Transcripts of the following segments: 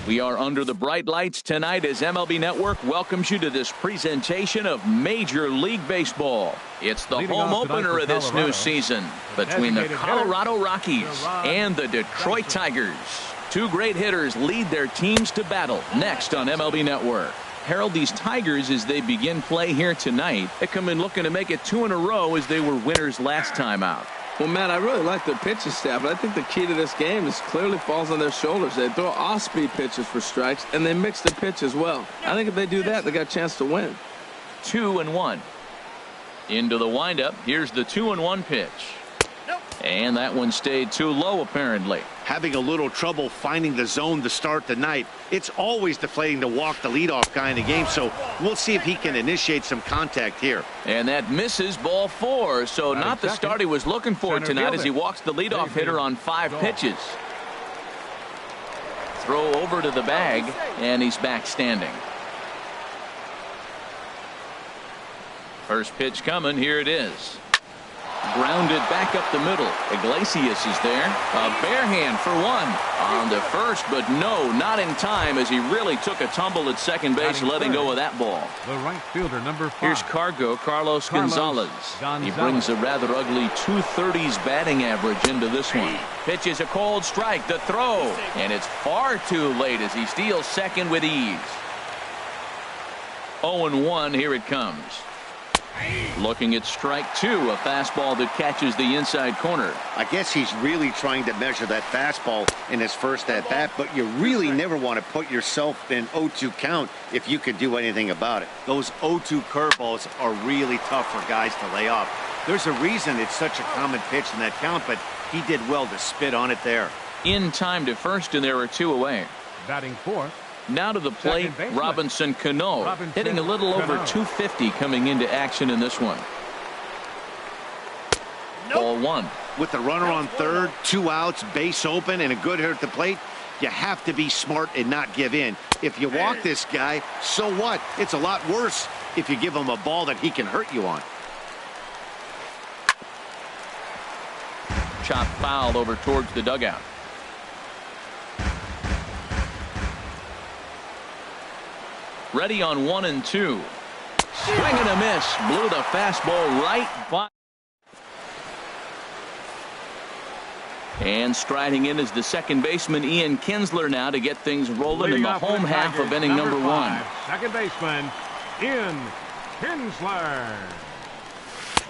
We are under the bright lights tonight as MLB Network welcomes you to this presentation of Major League Baseball. It's the home opener of this new season between the Colorado Rockies and the Detroit Tigers. Two great hitters lead their teams to battle next on MLB Network. Harold, these Tigers, as they begin play here tonight, they come in looking to make it two in a row as they were winners last time out. Well, Matt, I really like their pitching staff, but I think the key to this game is clearly falls on their shoulders. They throw off-speed pitches for strikes, and they mix the pitch as well. I think if they do that, they got a chance to win. 2-1. Into the windup. Here's the 2-1 pitch. And that one stayed too low, apparently. Having a little trouble finding the zone to start the night. It's always deflating to walk the leadoff guy in the game, so we'll see if he can initiate some contact here. And that misses, ball 4. So not the start he was looking for tonight as he walks the leadoff hitter on 5 pitches. Throw over to the bag, and he's back standing. First pitch coming. Here it is. Grounded back up the middle. Iglesias is there. A bare hand for one. On to first, but no, not in time as he really took a tumble at second base, letting go of that ball. The right fielder, number 5. Here's Carlos Gonzalez. He brings a rather ugly 230s batting average into this one. Pitches a cold strike. The throw. And it's far too late as he steals second with ease. 0-1. Here it comes. Looking at strike 2, a fastball that catches the inside corner. I guess he's really trying to measure that fastball in his first at bat, but you really never want to put yourself in 0-2 count if you could do anything about it. Those 0-2 curveballs are really tough for guys to lay off. There's a reason it's such a common pitch in that count, but he did well to spit on it there. In time to first, and there are 2 away. Batting 4th. Now to the plate, Robinson Cano, hitting a little over 250 coming into action in this one. Ball 1. With the runner on third, 2 outs, base open, and a good hitter at the plate, you have to be smart and not give in. If you walk this guy, so what? It's a lot worse if you give him a ball that he can hurt you on. Chop foul over towards the dugout. Ready on 1 and 2. Swing and a miss. Blew the fastball right by. And striding in is the second baseman Ian Kinsler now to get things rolling in the home half of inning number 1. Second baseman Ian Kinsler.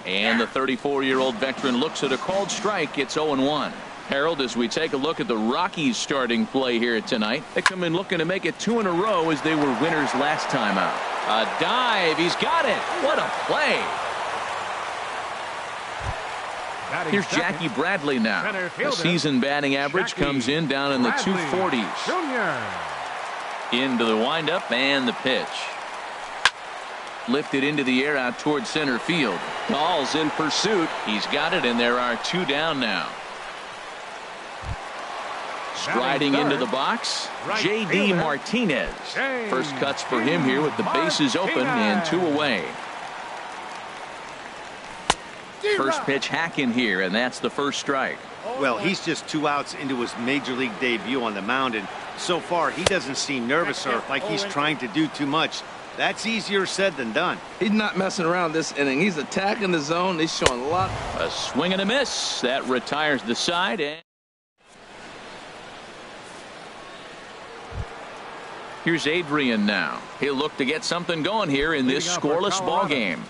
And the 34-year-old veteran looks at a called strike. It's 0-1. Harold, as we take a look at the Rockies starting play here tonight, they come in looking to make it 2 in a row as they were winners last time out. A dive. He's got it. What a play. Here's Jackie Bradley now. The season batting average comes in down in the 240s. Into the windup and the pitch. Lifted into the air out towards center field. Ball's in pursuit. He's got it, and there are 2 down now. Striding into the box, J.D. Martinez. First cuts for him here with the bases open and 2 away. First pitch hack in here, and that's the first strike. Well, he's just 2 outs into his major league debut on the mound, and so far he doesn't seem nervous or like he's trying to do too much. That's easier said than done. He's not messing around this inning. He's attacking the zone. He's showing a lot. A swing and a miss. That retires the side. And here's Adrian now. He'll look to get something going here in this scoreless ball game.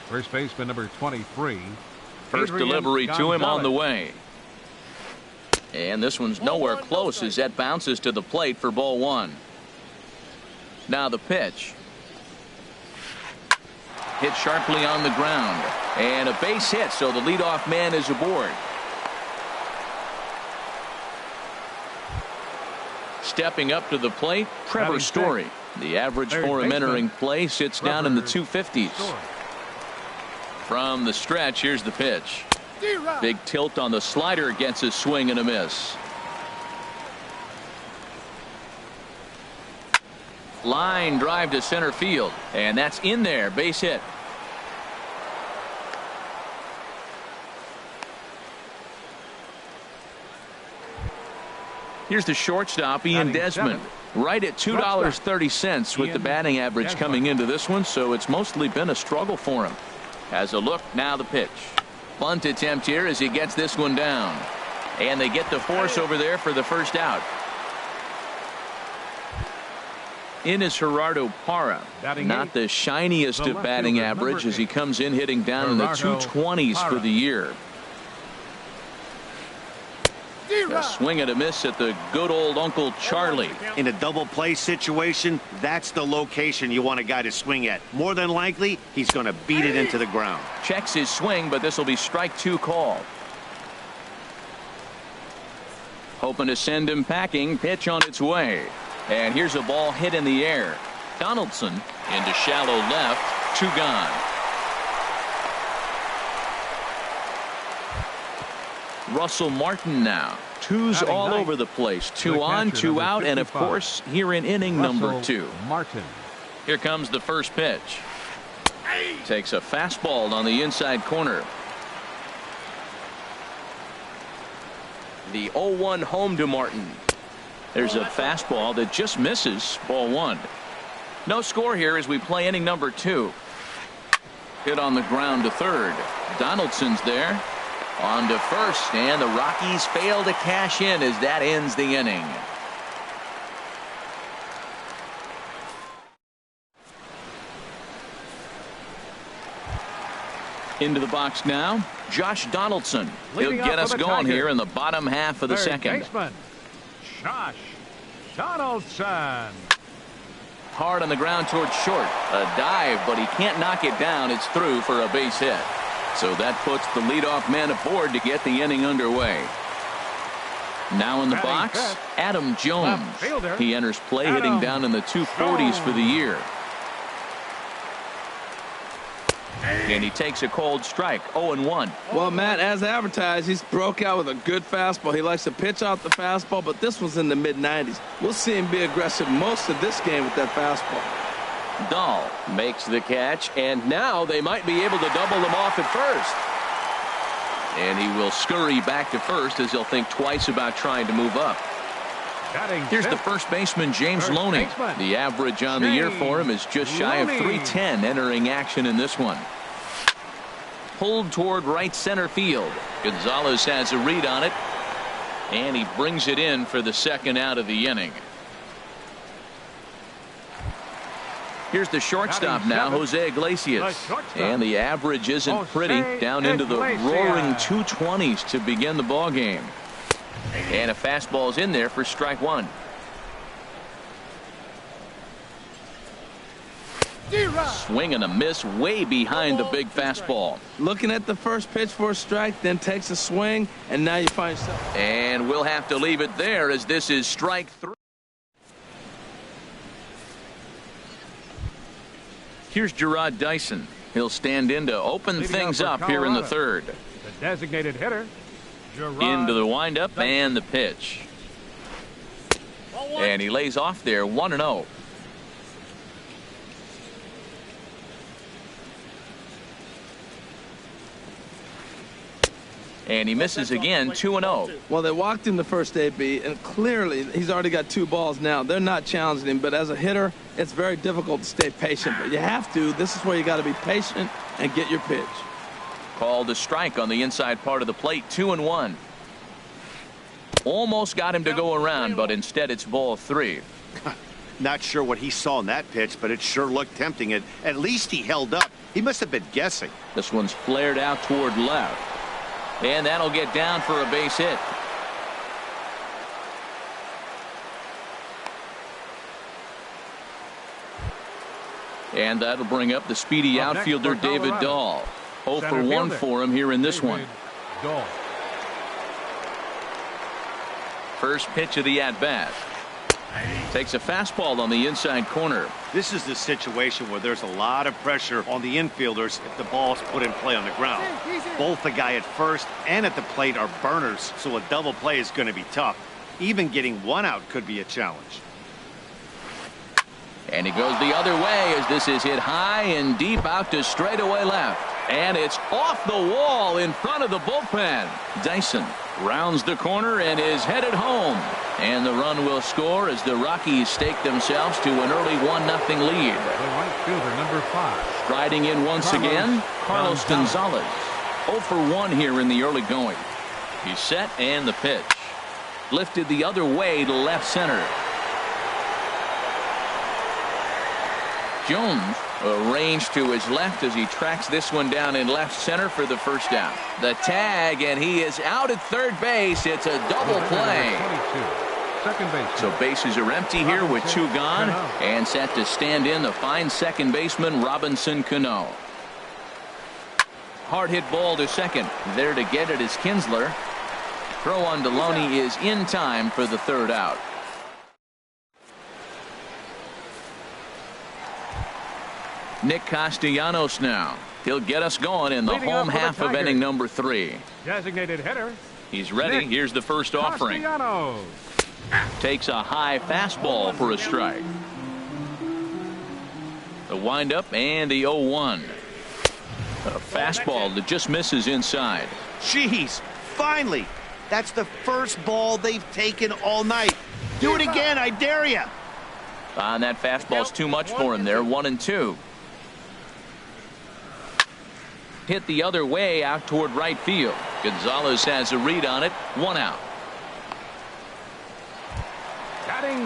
First baseman number 23. First delivery to him on the way. And this one's nowhere close as that bounces to the plate for ball 1. Now the pitch. Hit sharply on the ground. And a base hit, so the leadoff man is aboard. Stepping up to the plate, Trevor Story. The average for him entering play sits down in the 250s. From the stretch, here's the pitch. Big tilt on the slider, gets a swing and a miss. Line drive to center field, and that's in there. Base hit. Here's the shortstop, Ian Desmond. Right at $2.30 with the batting average coming into this one, so it's mostly been a struggle for him. Has a look, now the pitch. Bunt attempt here as he gets this one down. And they get the force over there for the first out. In is Gerardo Parra. Not the shiniest of batting average as he comes in hitting down in the 220s for the year. A swing and a miss at the good old Uncle Charlie. In a double play situation, that's the location you want a guy to swing at. More than likely, he's going to beat it into the ground. Checks his swing, but this will be strike 2 call. Hoping to send him packing. Pitch on its way. And here's a ball hit in the air. Donaldson into shallow left. 2 gone. Russell Martin now. 2's all over the place. 2 on, 2 out, and of course here in inning number 2. Martin. Here comes the first pitch. Takes a fastball on the inside corner. The 0-1 home to Martin. There's a fastball that just misses. Ball 1. No score here as we play inning number 2. Hit on the ground to third. Donaldson's there. On to first, and the Rockies fail to cash in as that ends the inning. Into the box now, Josh Donaldson. He'll get us going here in the bottom half of the second. Baseman, Josh Donaldson. Hard on the ground towards short. A dive, but he can't knock it down. It's through for a base hit. So that puts the leadoff man aboard to get the inning underway. Now in the box, Adam Jones. He enters play hitting down in the 240s for the year. And he takes a cold strike. 0-1. Well, Matt, as advertised, he's broke out with a good fastball. He likes to pitch out the fastball, but this one's in the mid-90s. We'll see him be aggressive most of this game with that fastball. Dahl makes the catch, and now they might be able to double them off at first. And he will scurry back to first as he'll think twice about trying to move up. Here's the first baseman, James Loney. The average on the year for him is just shy of 310 entering action in this one. Pulled toward right center field. Gonzalez has a read on it, and he brings it in for the second out of the inning. Here's the shortstop now, Jose Iglesias. And the average isn't pretty, down into the roaring 220s to begin the ball game. And a fastball's in there for strike 1. Swing and a miss way behind the big fastball. Looking at the first pitch for a strike, then takes a swing, and now you find yourself. And we'll have to leave it there as this is strike 3. Here's Gerard Dyson. He'll stand in to open things up here in the third. The designated hitter, Gerard into the windup and the pitch. And he lays off there 1-0. And he misses again, 2-0. Well, they walked him the first AB, and clearly he's already got 2 balls now. They're not challenging him, but as a hitter, it's very difficult to stay patient. But you have to. This is where you got to be patient and get your pitch. Called a strike on the inside part of the plate, 2-1. Almost got him to go around, but instead it's ball 3. Not sure what he saw in that pitch, but it sure looked tempting. At least he held up. He must have been guessing. This one's flared out toward left. And that'll get down for a base hit. And that'll bring up the speedy outfielder David Dahl. 0 for 1 for him here in this one. First pitch of the at-bat. Takes a fastball on the inside corner. This is the situation where there's a lot of pressure on the infielders if the ball's put in play on the ground. Both the guy at first and at the plate are burners, so a double play is going to be tough. Even getting 1 out could be a challenge. And he goes the other way as this is hit high and deep out to straightaway left. And it's off the wall in front of the bullpen. Dyson rounds the corner and is headed home. And the run will score as the Rockies stake themselves to an early 1-0 lead. The right fielder, number 5. Riding in once again, Carlos Gonzalez. 0 for 1 here in the early going. He's set and the pitch. Lifted the other way to left center. Jones arranged to his left as he tracks this one down in left center for the first out. The tag, and he is out at third base. It's a double play. Second base. So bases are empty here with 2 gone, and set to stand in the fine second baseman Robinson Cano. Hard hit ball to second. There to get it is Kinsler. Throw on Deloney is in time for the third out. Nick Castellanos now. He'll get us going in the home half of inning number 3. Designated hitter. He's ready. Nick Here's the first offering. Castellanos. Takes a high fastball for a strike. The windup and the 0-1. A fastball that just misses inside. Jeez, finally. That's the first ball they've taken all night. Do it again, I dare you. And that fastball's too much for him there. 1-2. Hit the other way out toward right field. Gonzalez has a read on it. 1 out.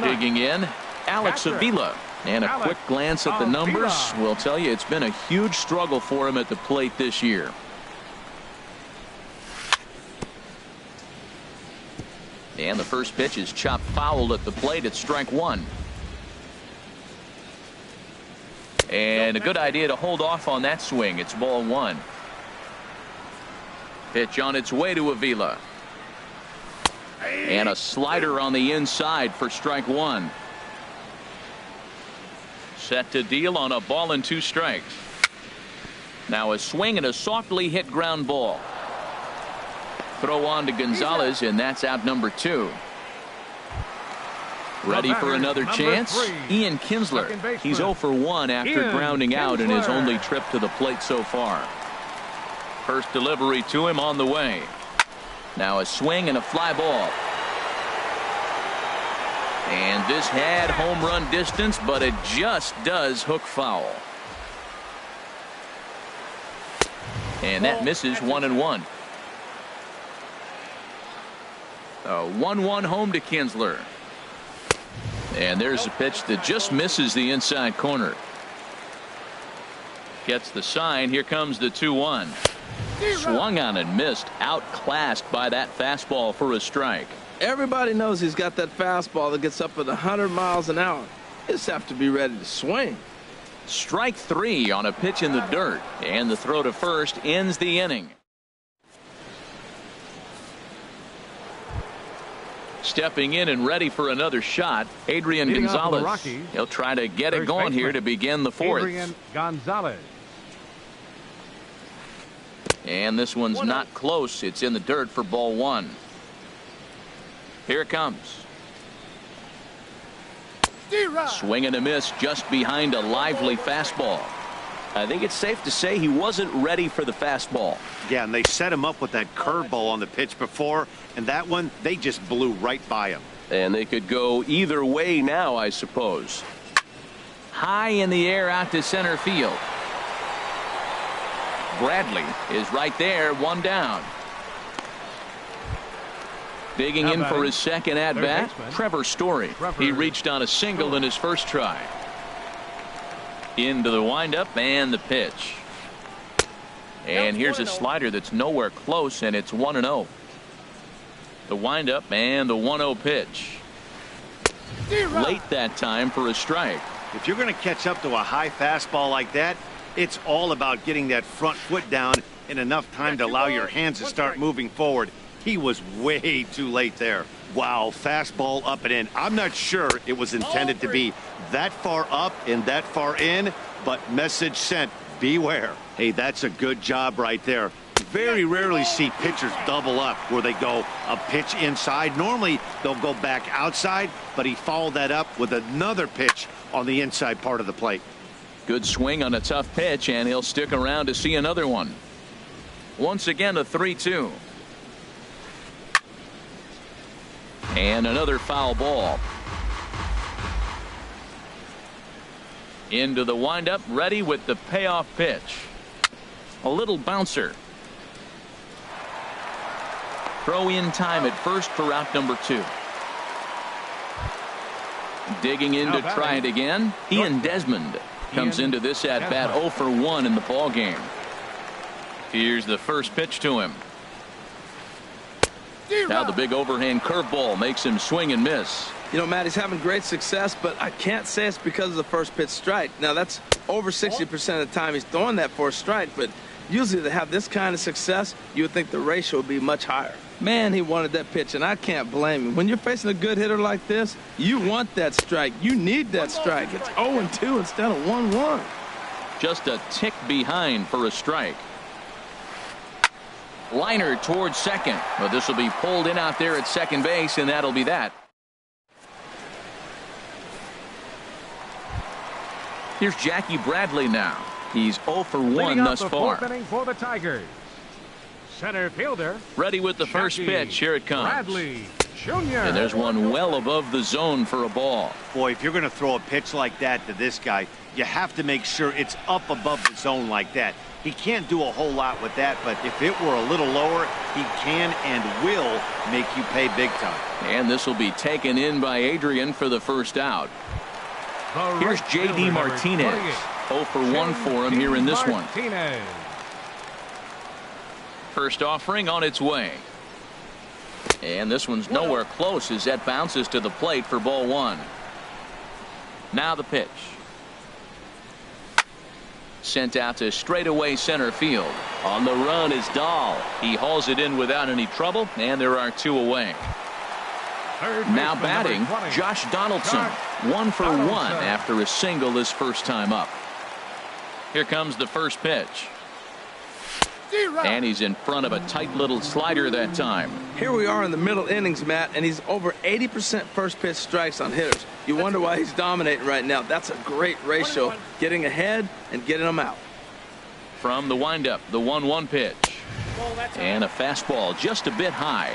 Digging in, Alex Avila. And a quick glance at the numbers will tell you it's been a huge struggle for him at the plate this year. And the first pitch is chopped foul at the plate at strike 1. And a good idea to hold off on that swing. It's ball 1. Pitch on its way to Avila. And a slider on the inside for strike 1. Set to deal on a ball and 2 strikes. Now a swing and a softly hit ground ball. Throw on to Gonzalez, and that's out number 2. Ready for another chance? Ian Kinsler. He's 0 for 1 after grounding out in his only trip to the plate so far. First delivery to him on the way. Now a swing and a fly ball. And this had home run distance, but it just does hook foul. And that misses 1-1. A 1-1 home to Kinsler. And there's a pitch that just misses the inside corner. Gets the sign. Here comes the 2-1. Swung on and missed. Outclassed by that fastball for a strike. Everybody knows he's got that fastball that gets up at 100 miles an hour. You just have to be ready to swing. Strike 3 on a pitch in the dirt. And the throw to first ends the inning. Stepping in and ready for another shot, Adrian Gonzalez. He'll try to get it going here to begin the 4th. Adrian Gonzalez. And this one's not close. It's in the dirt for ball 1. Here it comes. Swing and a miss just behind a lively fastball. I think it's safe to say he wasn't ready for the fastball. Yeah, and they set him up with that curveball on the pitch before, and that one, they just blew right by him. And they could go either way now, I suppose. High in the air out to center field. Bradley is right there, 1 down. Digging in for his second at-bat, Trevor Story. He reached on a single in his first try. Into the windup and the pitch. And here's a slider that's nowhere close, and it's 1-0. The windup and the 1-0 pitch. Late that time for a strike. If you're going to catch up to a high fastball like that, it's all about getting that front foot down in enough time to allow your hands to start moving forward. He was way too late there. Wow, fastball up and in. I'm not sure it was intended to be that far up and that far in, but message sent, beware. Hey, that's a good job right there. Very rarely see pitchers double up where they go a pitch inside. Normally they'll go back outside, but he followed that up with another pitch on the inside part of the plate. Good swing on a tough pitch, and he'll stick around to see another one. Once again, a 3-2. And another foul ball. Into the windup, ready with the payoff pitch. A little bouncer. Throw in time at first for out number 2. Digging in to try it again. Ian Desmond comes into this at bat 0 for 1 in the ball game. Here's the first pitch to him. Now the big overhand curveball makes him swing and miss. You know, Matt, he's having great success, but I can't say it's because of the first pitch strike. Now, that's over 60% of the time he's throwing that for a strike, but usually to have this kind of success, you would think the ratio would be much higher. Man, he wanted that pitch, and I can't blame him. When you're facing a good hitter like this, you want that strike. You need that strike. It's 0-2 instead of 1-1. Just a tick behind for a strike. Liner towards second. But this will be pulled in out there at second base, and that'll be that. Here's Jackie Bradley now. He's 0 for 1 thus far. For the Tigers. Center fielder. Ready with the first pitch. Here it comes. Bradley Jr. And there's one well above the zone for a ball. Boy, if you're going to throw a pitch like that to this guy, you have to make sure it's up above the zone like that. He can't do a whole lot with that, but if it were a little lower, he can and will make you pay big time. And this will be taken in by Adrian for the first out. Here's J.D. Martinez. 0 for 1 for him here in this one. First offering on its way. And this one's nowhere close as that bounces to the plate for ball 1. Now the pitch. Sent out to straightaway center field. On the run is Dahl. He hauls it in without any trouble, and there are 2 away. Now batting, Josh Donaldson. 1 for 1 after a single his first time up. Here comes the first pitch. And he's in front of a tight little slider that time. Here we are in the middle innings, Matt, and he's over 80% first pitch strikes on hitters. You wonder why he's dominating right now. That's a great ratio, getting ahead and getting them out. From the windup, the 1-1 pitch. And a fastball just a bit high.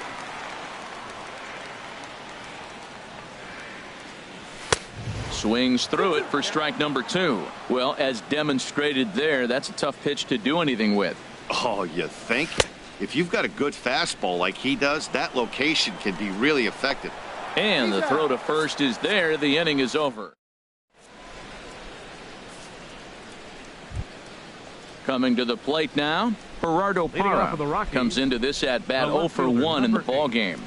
Swings through it for strike number 2. Well, as demonstrated there, that's a tough pitch to do anything with. Oh, you think? If you've got a good fastball like he does, that location can be really effective. And the throw to first is there. The inning is over. Coming to the plate now, Gerardo Parra comes into this at bat 0 for 1 in the ball game.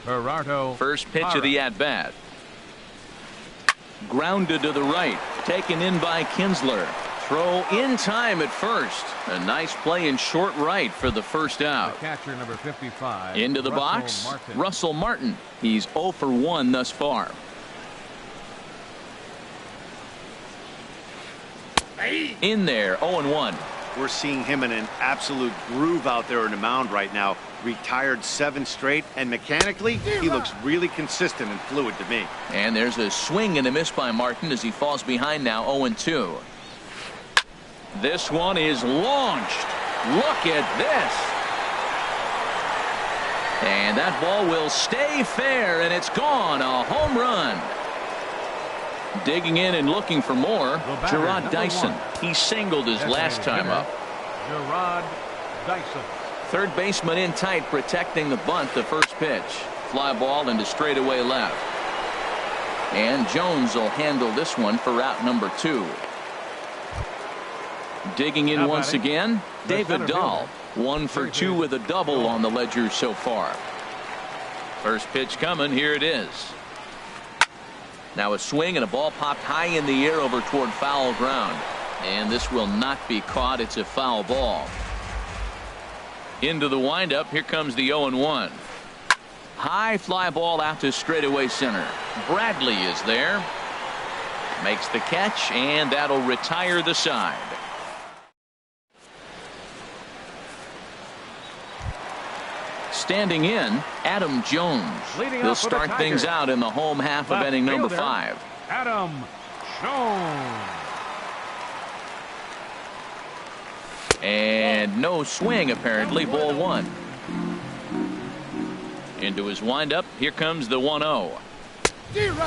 First pitch of the at bat. Grounded to the right, taken in by Kinsler. Throw in time at first. A nice play in short right for the first out. Catcher number 55. Into the box, Russell Martin. He's 0 for 1 thus far. In there, 0-1. We're seeing him in an absolute groove out there in the mound right now. Retired 7 straight, and mechanically, he looks really consistent and fluid to me. And there's a swing and a miss by Martin as he falls behind now, 0-2. This one is launched. Look at this. And that ball will stay fair, and it's gone. A home run. Digging in and looking for more, Gerard Dyson. He singled his last time up. Gerard Dyson. Third baseman in tight, protecting the bunt. The first pitch. Fly ball into straightaway left. And Jones will handle this one for out number 2. Digging in once again, David Dahl. 1 for 2 with a double on the ledger so far. First pitch coming. Here it is. Now a swing and a ball popped high in the air over toward foul ground. And this will not be caught. It's a foul ball. Into the windup. Here comes the 0-1. High fly ball out to straightaway center. Bradley is there. Makes the catch, and that'll retire the side. Standing in, Adam Jones. He'll start things out in the home half of inning number 5. Adam Jones. And no swing, apparently. Ball one. Into his windup. Here comes the 1-0.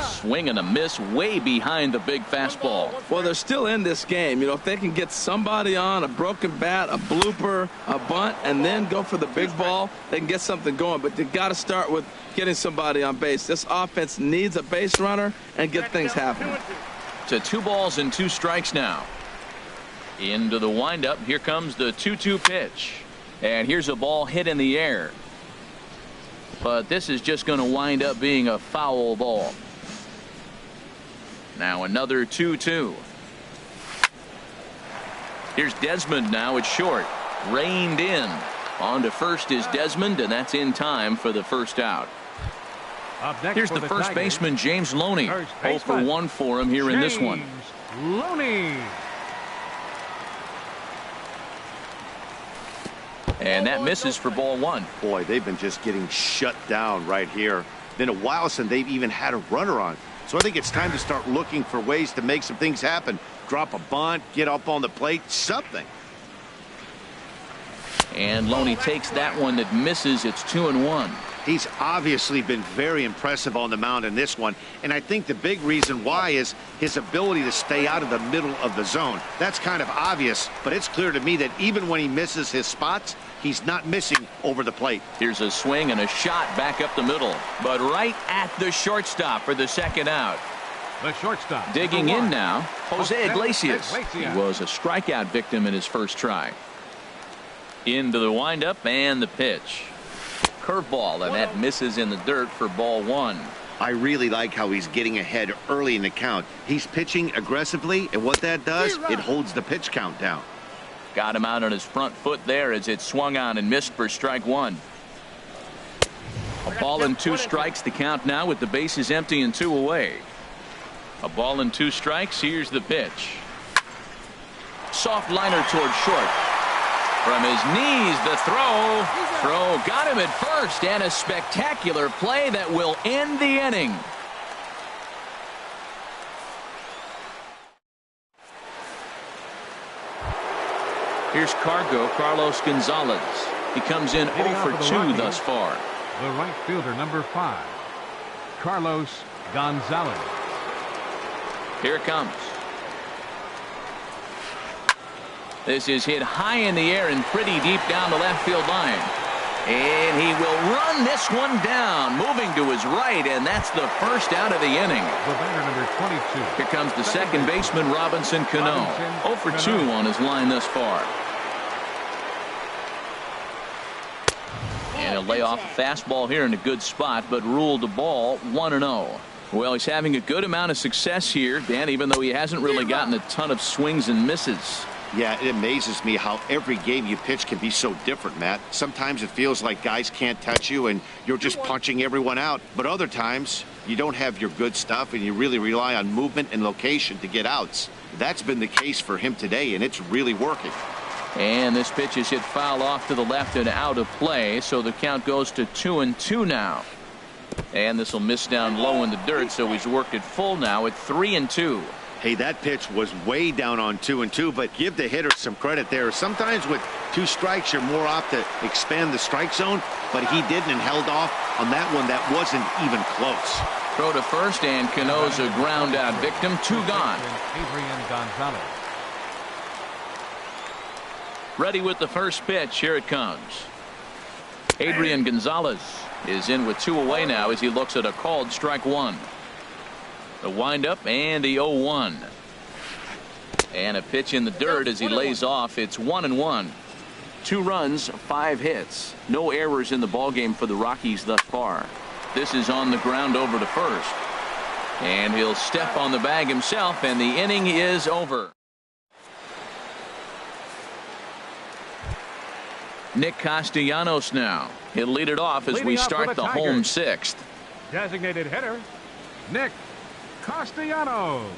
Swing and a miss way behind the big fastball. Well, they're still in this game. You know, if they can get somebody on a broken bat, a blooper, a bunt, and then go for the big ball, they can get something going. But you got to start with getting somebody on base. This offense needs a base runner and get things happening. To 2 balls and 2 strikes now. Into the windup. Here comes the 2-2 pitch. And here's a ball hit in the air. But this is just going to wind up being a foul ball. Now another 2-2. Here's Desmond now at short. Reined in. On to first is Desmond, and that's in time for the first out. Here's the first baseman, James Loney. 0 for 1 for him here in this one. Loney. And that misses for ball one. Boy, they've been just getting shut down right here. Been a while since they've even had a runner on. So I think it's time to start looking for ways to make some things happen. Drop a bunt, get up on the plate, something. And Loney takes that one that misses. It's 2-1. He's obviously been very impressive on the mound in this one, and I think the big reason why is his ability to stay out of the middle of the zone. That's kind of obvious, but it's clear to me that even when he misses his spots, he's not missing over the plate. Here's a swing and a shot back up the middle, but right at the shortstop for the second out. The shortstop. Digging in now, Jose Iglesias. He was a strikeout victim in his first try. Into the windup and the pitch. Curveball, and that misses in the dirt for ball one. I really like how he's getting ahead early in the count. He's pitching aggressively, and what that does, it holds the pitch count down. Got him out on his front foot there as it swung on and missed for strike one. A ball and 2 strikes, the count now with the bases empty and 2 away. A ball and 2 strikes. Here's the pitch. Soft liner toward short. From his knees, the throw. Throw got him at first, and a spectacular play that will end the inning. Here's Carlos Gonzalez. He comes in 0 for 2 thus far. The right fielder, number 5, Carlos Gonzalez. Here it comes. This is hit high in the air and pretty deep down the left field line. And he will run this one down, moving to his right, and that's the first out of the inning. The batter, number 22. Here comes the second baseman, Robinson Cano. 0 for 2 on his line thus far. And he'll lay off a fastball here in a good spot, but ruled the ball 1-0. Well, he's having a good amount of success here, Dan, even though he hasn't really gotten a ton of swings and misses. Yeah, it amazes me how every game you pitch can be so different, Matt. Sometimes it feels like guys can't touch you and you're just punching everyone out. But other times, you don't have your good stuff and you really rely on movement and location to get outs. That's been the case for him today, and it's really working. And this pitch is hit foul off to the left and out of play, so the count goes to 2-2 now. And this will miss down low in the dirt, so he's worked it full now at 3-2. Hey, that pitch was way down on 2-2, but give the hitter some credit there. Sometimes with 2 strikes, you're more apt to expand the strike zone, but he didn't and held off on that one that wasn't even close. Throw to first, and Cano's a ground out victim. 2 gone. Adrian Gonzalez. Ready with the first pitch. Here it comes. Adrian Gonzalez is in with 2 away now as he looks at a called strike 1. The windup and the 0-1. And a pitch in the dirt as he lays off. It's 1-1. 2 runs, 5 hits. No errors in the ballgame for the Rockies thus far. This is on the ground over to first. And he'll step on the bag himself, and the inning is over. Nick Castellanos now. He'll lead it off as we start the home 6th. Designated hitter, Nick Castellanos.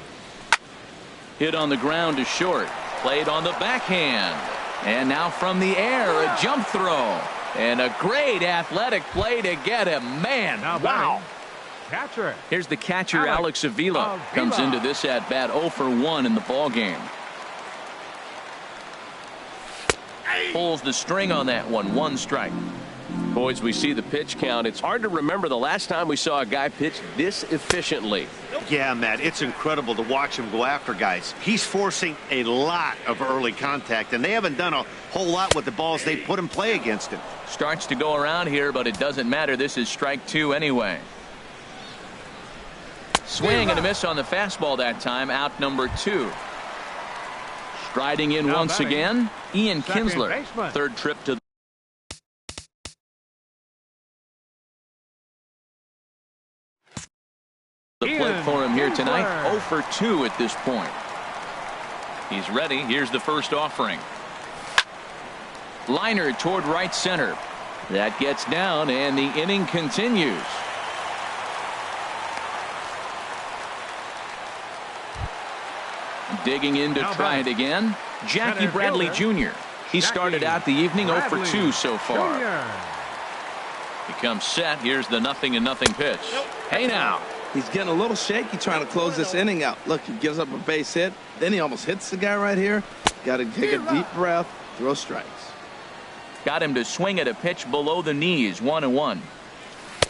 Hit on the ground to short. Played on the backhand. And now from the air, a jump throw. And a great athletic play to get him. Man, wow. Catcher. Here's the catcher, Alex Avila. Comes into this at bat 0 for 1 in the ball game. pulls the string on that one. 1 strike. Boys, we see the pitch count. It's hard to remember the last time we saw a guy pitch this efficiently. Yeah, Matt, it's incredible to watch him go after guys. He's forcing a lot of early contact, and they haven't done a whole lot with the balls they put in play against him. Starts to go around here, but it doesn't matter. This is strike 2 anyway. Swing and a miss on the fastball that time. Out number 2. Striding in once again, Ian Kinsler. Third trip to the plate for him here tonight. 0 for 2 at this point. He's ready. Here's the first offering. Liner toward right center. That gets down, and the inning continues. Digging in to try it again, Jackie Bradley Jr. He started out the evening 0 for 2 so far. He comes set. Here's the 0-0 pitch. Hey now. He's getting a little shaky trying to close this inning out. Look, he gives up a base hit. Then he almost hits the guy right here. Got to take a deep breath. Throw strikes. Got him to swing at a pitch below the knees. 1-1.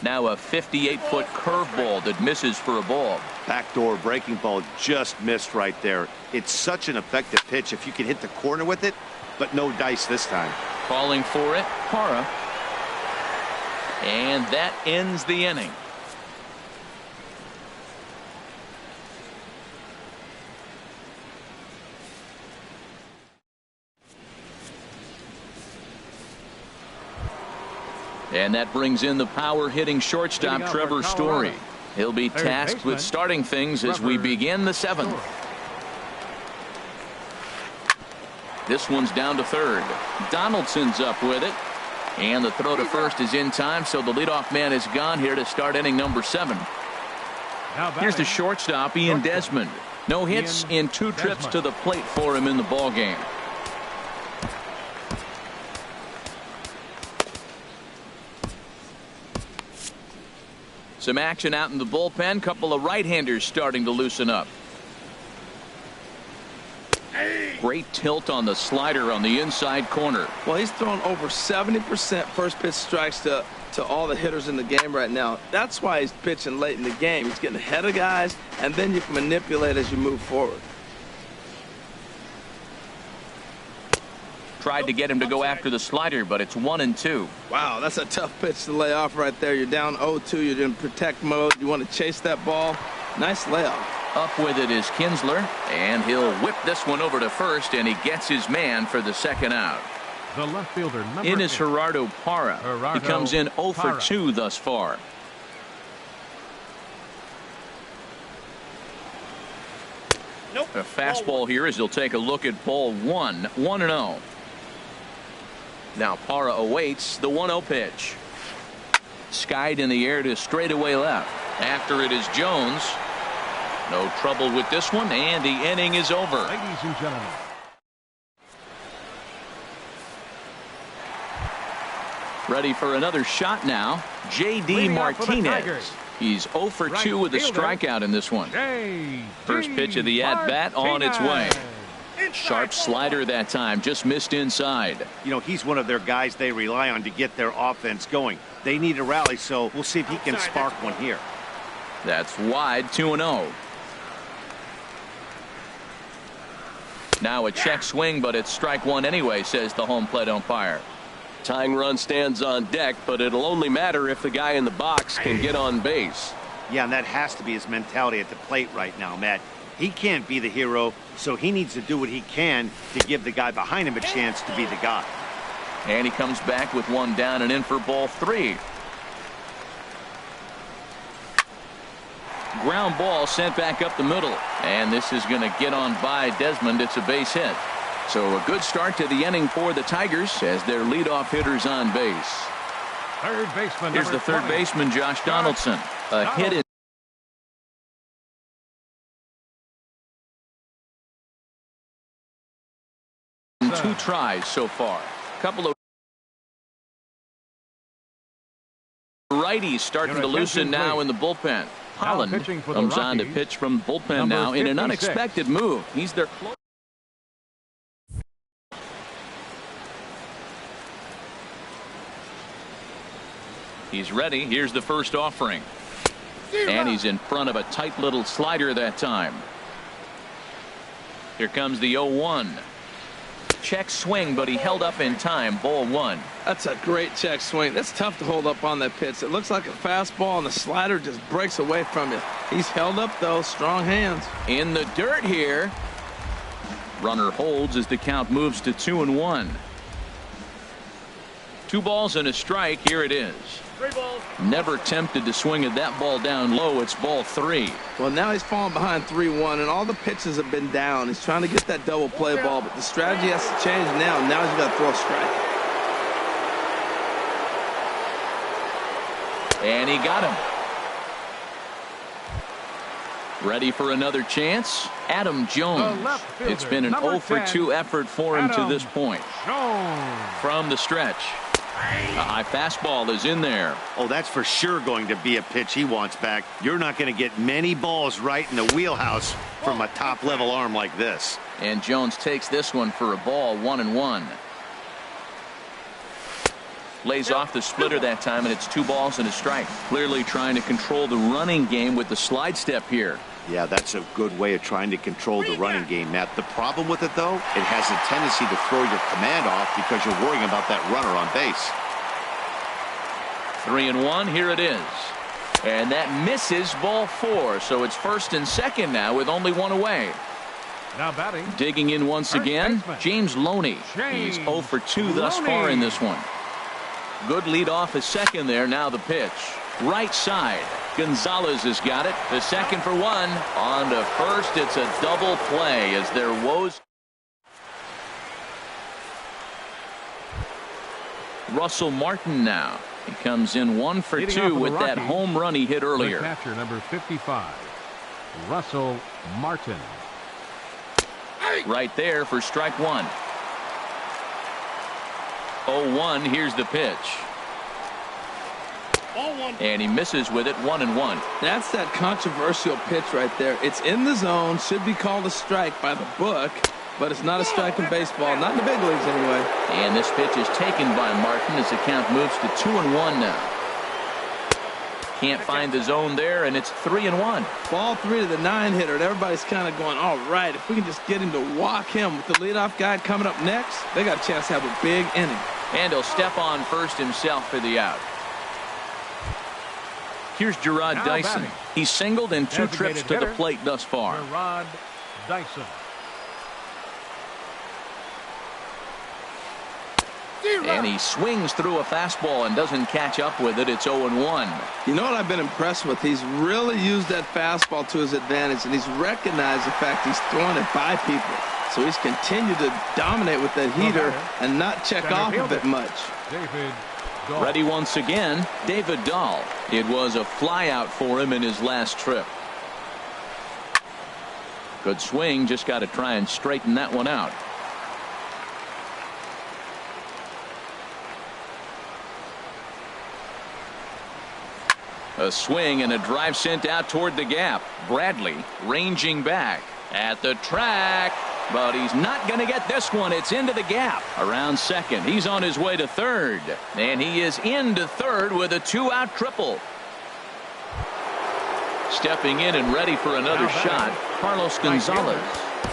Now a 58-foot curveball that misses for a ball. Backdoor breaking ball just missed right there. It's such an effective pitch if you can hit the corner with it, but no dice this time. Calling for it, Parra. And that ends the inning. And that brings in the power-hitting shortstop, Trevor Story. He'll be tasked with starting things as we begin the 7th. This one's down to third. Donaldson's up with it. And the throw to first is in time, so the leadoff man is gone here to start inning number 7. Here's the shortstop, Ian Desmond. No hits in 2 trips to the plate for him in the ballgame. Some action out in the bullpen. Couple of right-handers starting to loosen up. Great tilt on the slider on the inside corner. Well, he's thrown over 70% first pitch strikes to all the hitters in the game right now. That's why he's pitching late in the game. He's getting ahead of guys, and then you can manipulate as you move forward. Tried to get him to go after the slider, but it's 1-2. Wow, that's a tough pitch to lay off right there. You're down 0-2. You're in protect mode. You want to chase that ball. Nice layoff. Up with it is Kinsler, and he'll whip this one over to first, and he gets his man for the second out. The left fielder, in is Gerardo Parra. He comes in 0 for 2 thus far. A fastball here as he'll take a look at ball 1. 1-0. Now Parra awaits the 1-0 pitch. Skied in the air to straightaway left. After it is Jones. No trouble with this one, and the inning is over. Ladies and gentlemen. Ready for another shot now. J.D. Martinez. He's 0 for 2 with a strikeout in this one. First pitch of the at-bat on its way. Sharp slider that time, just missed inside. You know, he's one of their guys they rely on to get their offense going. They need a rally, so we'll see if he can spark one here. That's wide. 2-0. Now a check swing, but it's strike 1 anyway, says the home plate umpire. Tying run stands on deck, but it'll only matter if the guy in the box can get on base. Yeah, and that has to be his mentality at the plate right now, Matt. He can't be the hero, so he needs to do what he can to give the guy behind him a chance to be the guy. And he comes back with one down and in for ball 3. Ground ball sent back up the middle, and this is going to get on by Desmond. It's a base hit. So a good start to the inning for the Tigers as their leadoff hitter's on base. Third baseman. Here's the third baseman, Josh Donaldson. A hit in two tries so far. Couple of righties starting to loosen now in the bullpen. Holland comes on to pitch from the bullpen now in an unexpected move. He's their close. He's ready. Here's the first offering. And he's in front of a tight little slider that time. Here comes the 0-1. Check swing, but he held up in time. Ball 1. That's a great check swing. That's tough to hold up on that pitch. It looks like a fastball, and the slider just breaks away from you. He's held up, though. Strong hands. In the dirt here. Runner holds as the count moves to 2-1. 2 balls and a strike. Here it is. 3 balls. Never tempted to swing at that ball down low. It's ball 3. Well, now he's falling behind 3-1, and all the pitches have been down. He's trying to get that double play ball, but the strategy has to change now. Now he's got to throw a strike. And he got him. Ready for another chance. Adam Jones. It's been an 0-for-2 effort for him to this point. From the stretch. A high fastball is in there. Oh, that's for sure going to be a pitch he wants back. You're not going to get many balls right in the wheelhouse from a top-level arm like this. And Jones takes this one for a ball. 1-1. Lays off the splitter that time, and it's 2 balls and a strike. Clearly trying to control the running game with the slide step here. Yeah, that's a good way of trying to control the running game, Matt. The problem with it, though, it has a tendency to throw your command off because you're worrying about that runner on base. 3-1. Here it is. And that misses. Ball 4. So it's first and second now with only 1 away. Now batting. Digging in once again, James Loney. He's 0-for-2 thus far in this one. Good lead off a second there. Now the pitch. Right side. Gonzalez has got it. The second for 1. On to first. It's a double play as their woes. Russell Martin now. He comes in 1-for-2 with that home run he hit earlier. Catcher number 55, Russell Martin. Right there for strike 1. 0-1. Here's the pitch. And he misses with it. 1-1. That's that controversial pitch right there. It's in the zone. Should be called a strike by the book. But it's not a strike in baseball. Not in the big leagues anyway. And this pitch is taken by Martin as the count moves to 2-1 now. Can't find the zone there, and it's 3-1. Ball 3 to the 9 hitter, and everybody's kind of going, all right, if we can just get him to walk him with the leadoff guy coming up next, they got a chance to have a big inning. And he'll step on first himself for the out. Here's Gerard Dyson. He's singled in 2 trips to the plate thus far. Gerard Dyson. And he swings through a fastball and doesn't catch up with it. It's 0-1. You know what I've been impressed with? He's really used that fastball to his advantage, and he's recognized the fact he's throwing it by people. So he's continued to dominate with that heater and not check off of it much. Ready once again, David Dahl. It was a fly out for him in his last trip. Good swing, just got to try and straighten that one out. A swing and a drive sent out toward the gap. Bradley ranging back at the track, but he's not going to get this one. It's into the gap around second. He's on his way to third, and he is into third with a 2-out triple. Stepping in and ready for another shot, Carlos Gonzalez.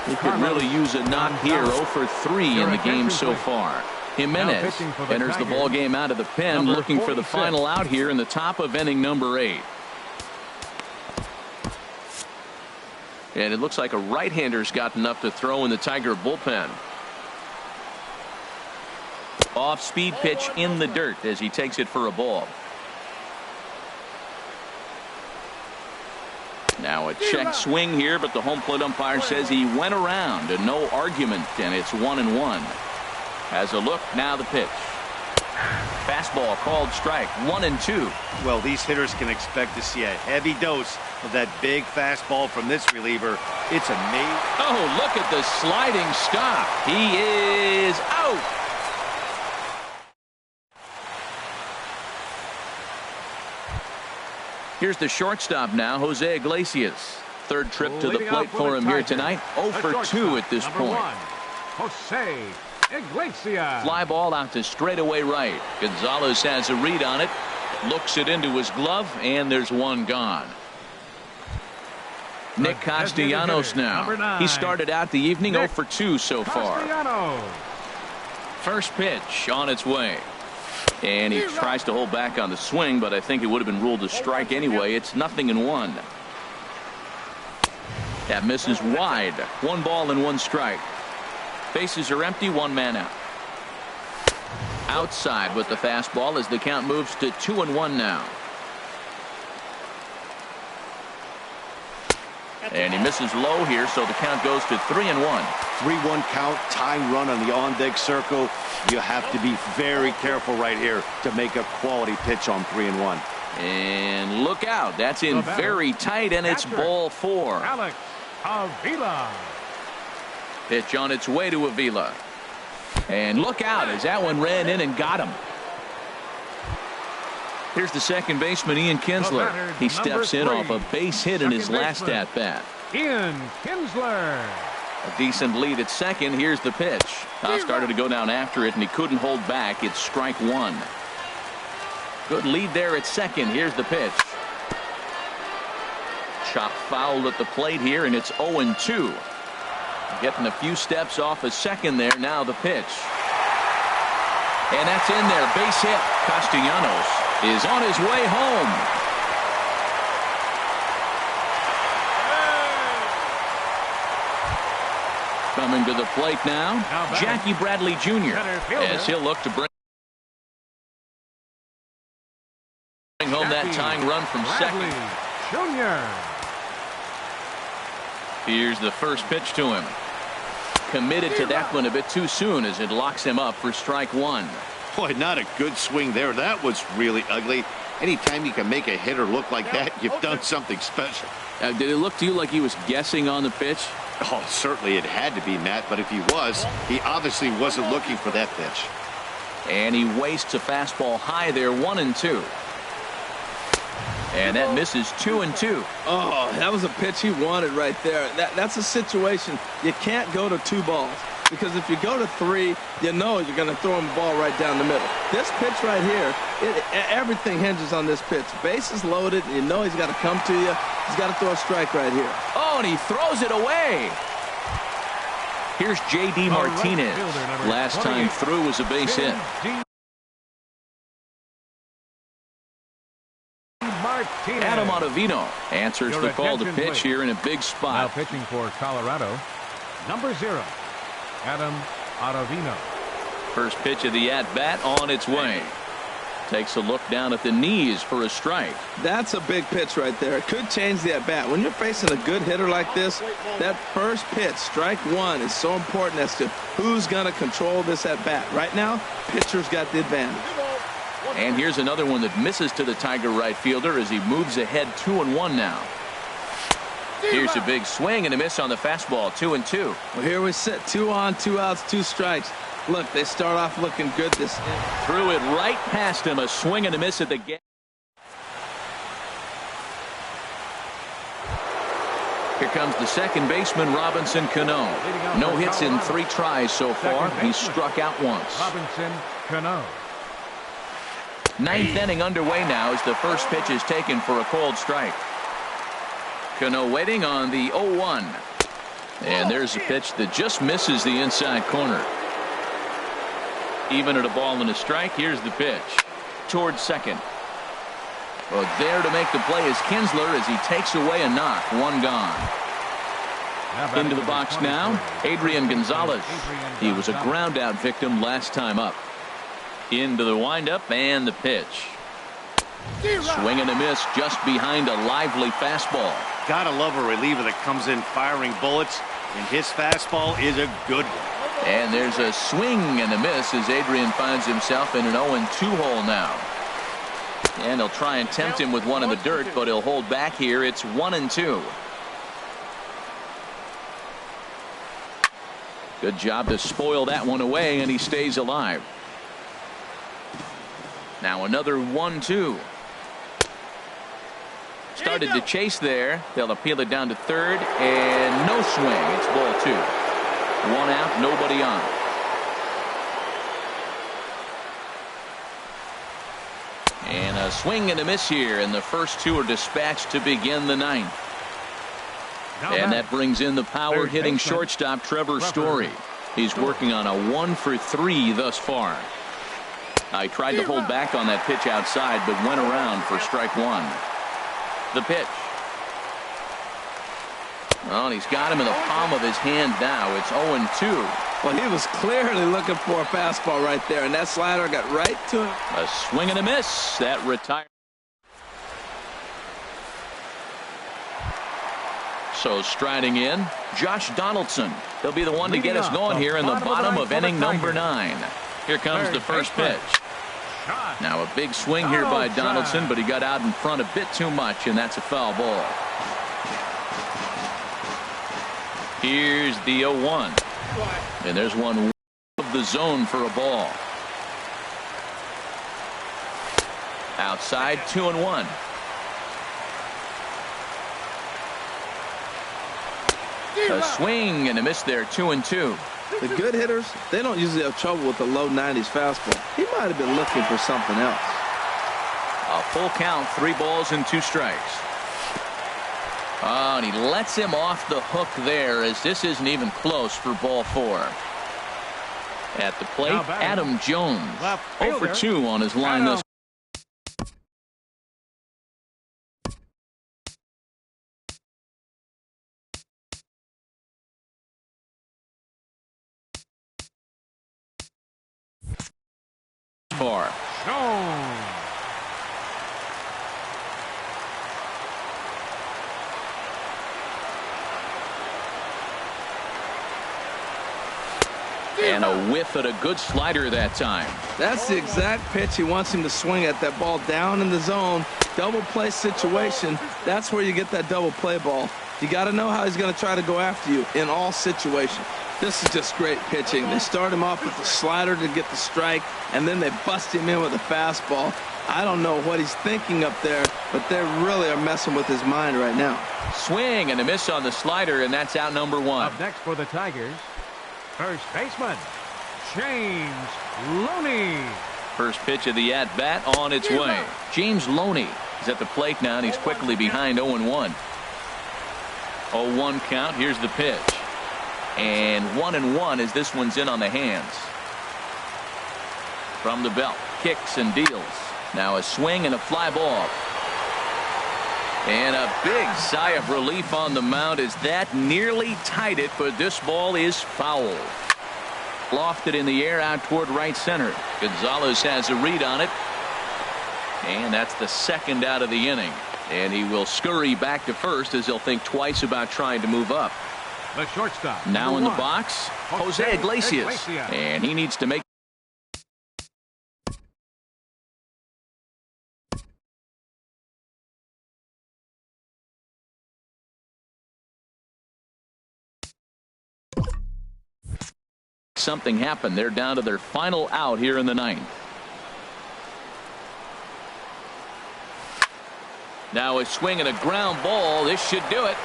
He could really use a knock here. 0-for-3 in the game so far. Jimenez enters the ball game out of the pen, looking for the final out here in the top of inning number 8. And it looks like a right-hander's got enough to throw in the Tiger bullpen. Off-speed pitch in the dirt as he takes it for a ball. Now a check swing here, but the home plate umpire says he went around and no argument, and it's 1-1. Has a look, now the pitch. Fastball called strike, 1-2. Well, these hitters can expect to see a heavy dose of that big fastball from this reliever. It's amazing. Oh, look at the sliding stop. He is out. Here's the shortstop now, Jose Iglesias. Third trip to the plate for him here tonight. 0-for-2 at this point. Jose Iglesias. Fly ball out to straightaway right. Gonzalez has a read on it. Looks it into his glove, and there's one gone. Nick Castellanos now. He started out the evening 0 for 2 so far. First pitch on its way. And he tries to hold back on the swing, but I think it would have been ruled a strike anyway. It's 0-1. That misses wide. 1 ball and 1 strike. Bases are empty, 1 man out. Outside with the fastball as the count moves to 2-1 now. And he misses low here, so the count goes to 3-1. 3-1 count, tying run on the on-deck circle. You have to be very careful right here to make a quality pitch on 3-1. And look out. That's in very tight, and it's ball 4. Alex Avila. Pitch on its way to Avila. And look out as that one ran in and got him. Here's the second baseman, Ian Kinsler. He steps in off a base hit in his last at-bat. Ian Kinsler. A decent lead at second. Here's the pitch. Started to go down after it, and he couldn't hold back. It's strike 1. Good lead there at second. Here's the pitch. Chop foul at the plate here, and it's 0-2. Getting a few steps off a second there. Now the pitch. And that's in there. Base hit. Castellanos is on his way home. Coming to the plate now, Jackie Bradley Jr. as he'll look to bring home that tying run from second. Jr. Here's the first pitch to him. Committed to that one a bit too soon as it locks him up for strike 1. Boy, not a good swing there. That was really ugly. Anytime you can make a hitter look like that, you've done something special. Did it look to you like he was guessing on the pitch? Oh, certainly it had to be, Matt, but if he was, he obviously wasn't looking for that pitch. And he wastes a fastball high there, 1-2. And that misses 2-2. Oh, that was a pitch he wanted right there. That's a situation you can't go to 2 balls. Because if you go to 3, you know you're going to throw him a ball right down the middle. This pitch right here, everything hinges on this pitch. Base is loaded, and you know he's got to come to you. He's got to throw a strike right here. Oh, and he throws it away. Here's J.D. Martinez. Last time through was a base hit. Adam Ottavino answers the call to pitch here in a big spot. Now pitching for Colorado, number 0. Adam Ottavino. First pitch of the at-bat on its way. Takes a look down at the knees for a strike. That's a big pitch right there. It could change the at-bat. When you're facing a good hitter like this, that first pitch, strike 1, is so important as to who's going to control this at-bat. Right now, pitcher's got the advantage. And here's another one that misses to the Tiger right fielder as he moves ahead 2-1 now. Here's a big swing and a miss on the fastball, 2-2. Well, here we sit, 2 on, 2 outs, 2 strikes. Look, they start off looking good this inning. Threw it right past him, a swing and a miss at the gap. Here comes the second baseman, Robinson Cano. No hits in 3 tries so far. He's struck out once. Robinson Cano. 9th inning underway now as the first pitch is taken for a cold strike. Cano waiting on the 0-1. And there's a pitch that just misses the inside corner. Even at a ball and a strike, here's the pitch. Towards second. Well, there to make the play is Kinsler as he takes away a knock. 1 gone. Into the box now, Adrian Gonzalez. He was a ground out victim last time up. Into the windup and the pitch. Swing and a miss just behind a lively fastball. Gotta love a reliever that comes in firing bullets, and his fastball is a good one. And there's a swing and a miss as Adrian finds himself in an 0-2 hole now. And he'll try and tempt him with one in the dirt, but he'll hold back here. It's 1-2. Good job to spoil that one away, and he stays alive. Now another 1-2. Started to chase there. They'll appeal it down to third, and no swing. It's ball 2. 1 out, nobody on. And A swing and a miss here, and the first two are dispatched to begin the ninth. And that brings in the power-hitting shortstop Trevor Story. He's working on a 1-for-3 thus far. He tried to hold back on that pitch outside, but went around for strike one. The pitch. Well, he's got him in the palm of his hand now. It's 0-2. Well, he was clearly looking for a fastball right there, and that slider got right to him. A swing and a miss. That retired. So striding in, Josh Donaldson. He'll be the one to get us going here in the bottom of inning number 9. Here comes the first pitch. Now a big swing here by Donaldson, but he got out in front a bit too much, and that's a foul ball. Here's the 0-1. And there's one of the zone for a ball. Outside, 2-1. A swing and a miss there, 2-2. The good hitters, they don't usually have trouble with the low 90s fastball. He might have been looking for something else. A full count, 3 balls and 2 strikes. Oh, and he lets him off the hook there, as this isn't even close for ball 4. At the plate, Adam Jones. 0-for-2 on his line thus. Far. And a whiff at a good slider that time. That's the exact pitch he wants him to swing at. That ball down in the zone, double play situation. That's where you get that double play ball. You got to know how he's going to try to go after you in all situations. This is just great pitching. They start him off with the slider to get the strike, and then they bust him in with a fastball. I don't know what he's thinking up there, but they really are messing with his mind right now. Swing and a miss on the slider, and that's out number 1. Up next for the Tigers, first baseman, James Loney. First pitch of the at-bat on its way. James Loney is at the plate now, and he's quickly behind 0-1. 0-1 count. Here's the pitch. And 1-1 as this one's in on the hands. From the belt, kicks and deals. Now a swing and a fly ball. And a big sigh of relief on the mound as that nearly tied it, but this ball is foul. Lofted in the air out toward right center. Gonzalez has a read on it. And that's the second out of the inning. And he will scurry back to first as he'll think twice about trying to move up. The shortstop. Now in the box, Jose Iglesias. And he needs to make something happen. They're down to their final out here in the 9th. Now a swing and a ground ball. This should do it.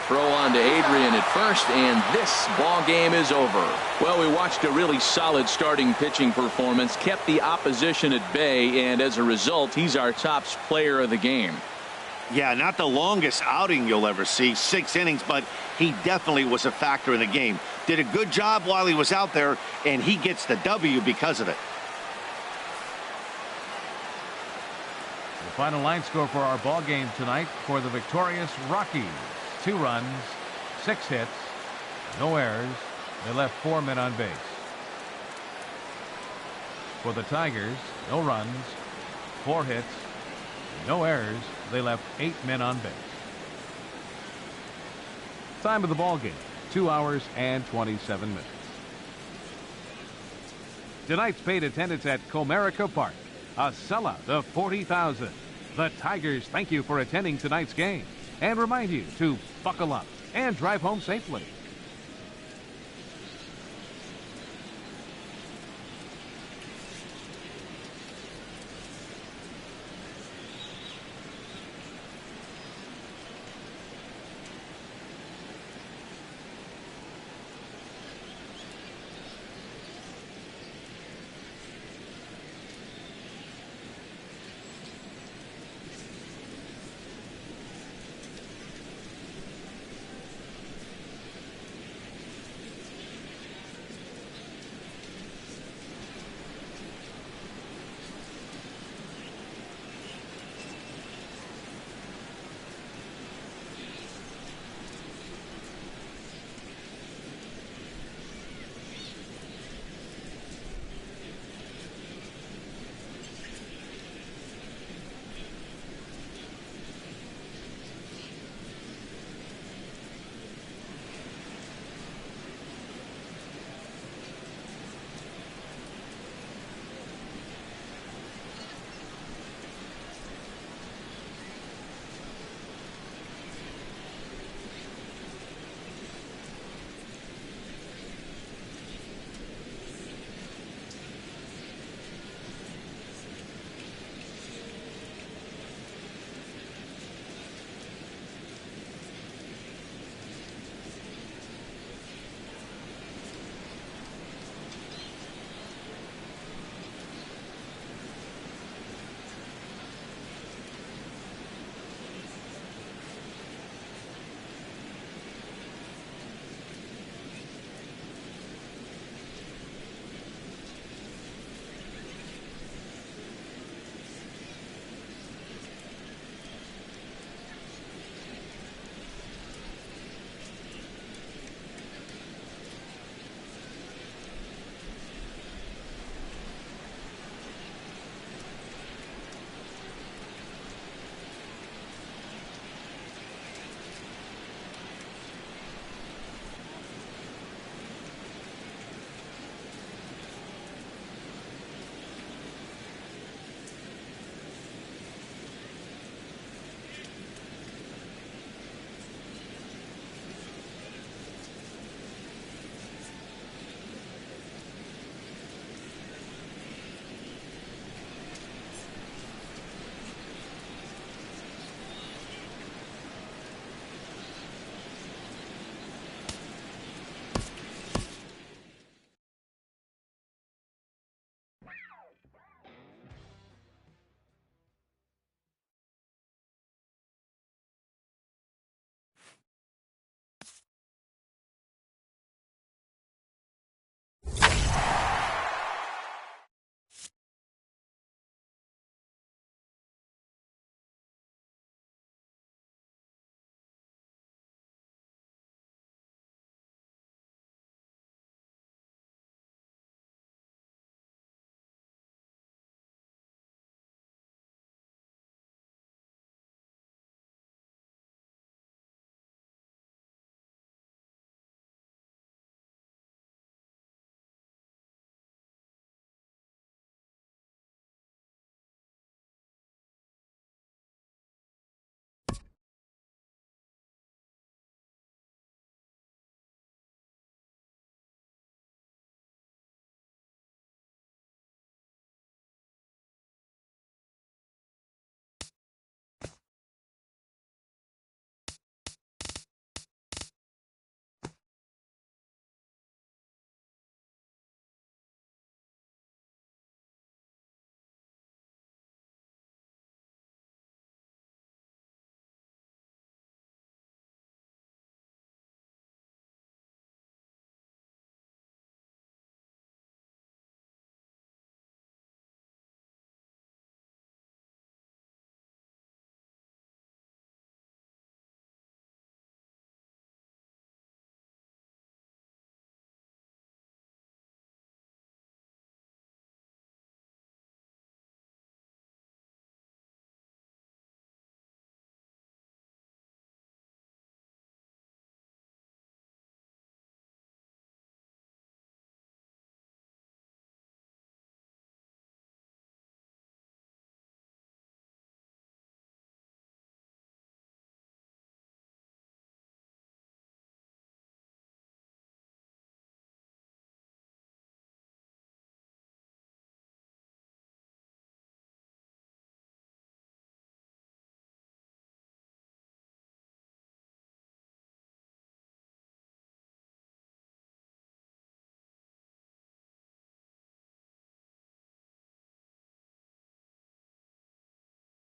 Throw on to Adrian at first, and this ball game is over. Well, we watched a really solid starting pitching performance, kept the opposition at bay, and as a result, he's our top player of the game. Yeah, not the longest outing you'll ever see, 6 innings, but he definitely was a factor in the game. Did a good job while he was out there, and he gets the W because of it. The final line score for our ball game tonight for the victorious Rockies: 2 runs, 6 hits, no errors. They left 4 men on base. For the Tigers, no runs, 4 hits, no errors. They left 8 men on base. Time of the ball game, 2 hours and 27 minutes. Tonight's paid attendance at Comerica Park, a sellout of 40,000. The Tigers thank you for attending tonight's game and remind you to buckle up and drive home safely.